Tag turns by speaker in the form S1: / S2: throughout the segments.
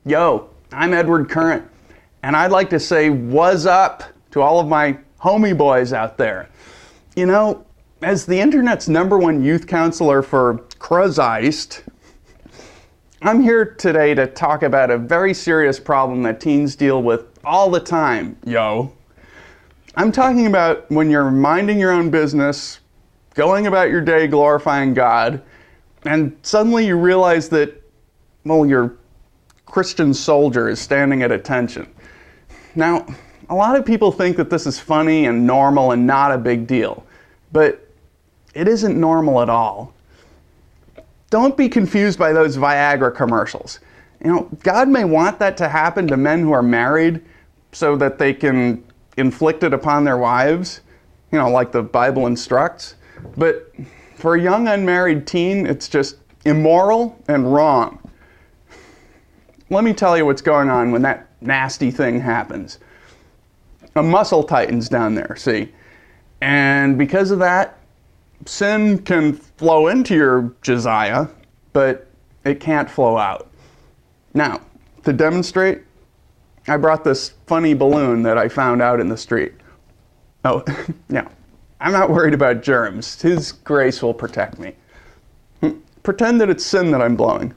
S1: Yo, I'm Edward Current, and I'd like to say what's up to all of my homie boys out there. You know, as the internet's #1 youth counselor for Christ, I'm here today to talk about a very serious problem that teens deal with all the time, yo. I'm talking about when you're minding your own business, going about your day glorifying God, and suddenly you realize that, well, your Christian soldier is standing at attention. Now, a lot of people think that this is funny and normal and not a big deal, but it isn't normal at all. Don't be confused by those Viagra commercials. You know, God may want that to happen to men who are married so that they can inflict it upon their wives, you know, like the Bible instructs. But for a young unmarried teen, it's just immoral and wrong. Let me tell you what's going on when that nasty thing happens. A muscle tightens down there, see? And because of that, sin can flow into your Josiah, but it can't flow out. Now, to demonstrate, I brought this funny balloon that I found out in the street. Oh, yeah, I'm not worried about germs. His grace will protect me. Pretend that it's sin that I'm blowing.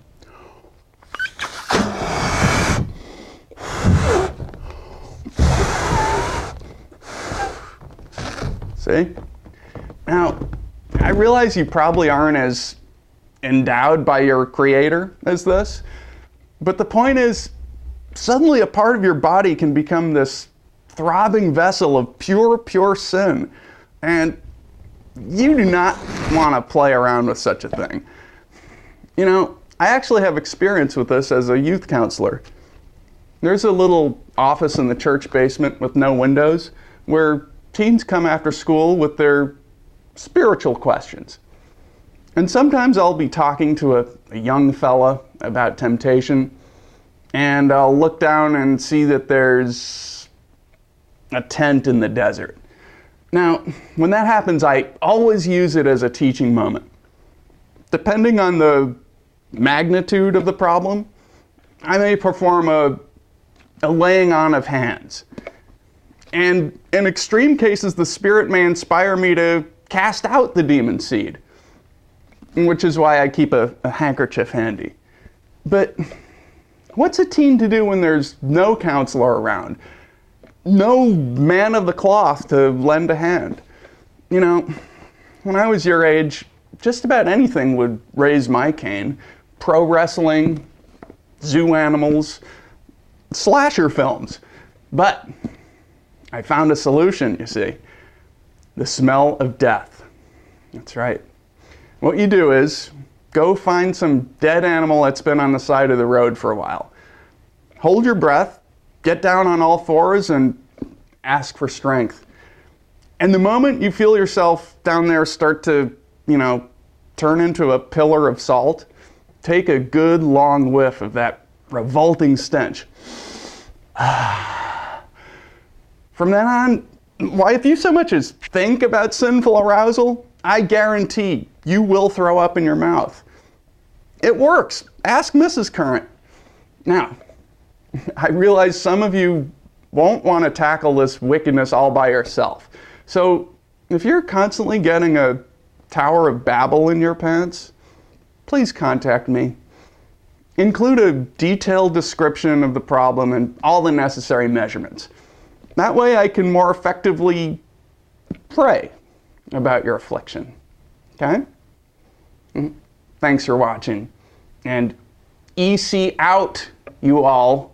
S1: See? Now, I realize you probably aren't as endowed by your Creator as this, but the point is, suddenly a part of your body can become this throbbing vessel of pure sin, and you do not want to play around with such a thing. You know, I actually have experience with this as a youth counselor. There's a little office in the church basement with no windows where teens come after school with their spiritual questions. And sometimes I'll be talking to a young fella about temptation, and I'll look down and see that there's a tent in the desert. Now, when that happens, I always use it as a teaching moment. Depending on the magnitude of the problem, I may perform a laying on of hands. And in extreme cases, the Spirit may inspire me to cast out the demon seed, which is why I keep a handkerchief handy. But what's a teen to do when there's no counselor around? No man of the cloth to lend a hand? You know, when I was your age, just about anything would raise my cane. Pro wrestling, zoo animals, slasher films. But I found a solution, you see. The smell of death. That's right. What you do is go find some dead animal that's been on the side of the road for a while. Hold your breath, get down on all fours, and ask for strength. And the moment you feel yourself down there start to, turn into a pillar of salt, take a good long whiff of that revolting stench. From then on, why, if you so much as think about sinful arousal, I guarantee you will throw up in your mouth. It works. Ask Mrs. Current. Now, I realize some of you won't want to tackle this wickedness all by yourself. So if you're constantly getting a Tower of Babel in your pants, please contact me. Include a detailed description of the problem and all the necessary measurements. That way I can more effectively pray about your affliction. Okay? Thanks for watching. And EC out, you all.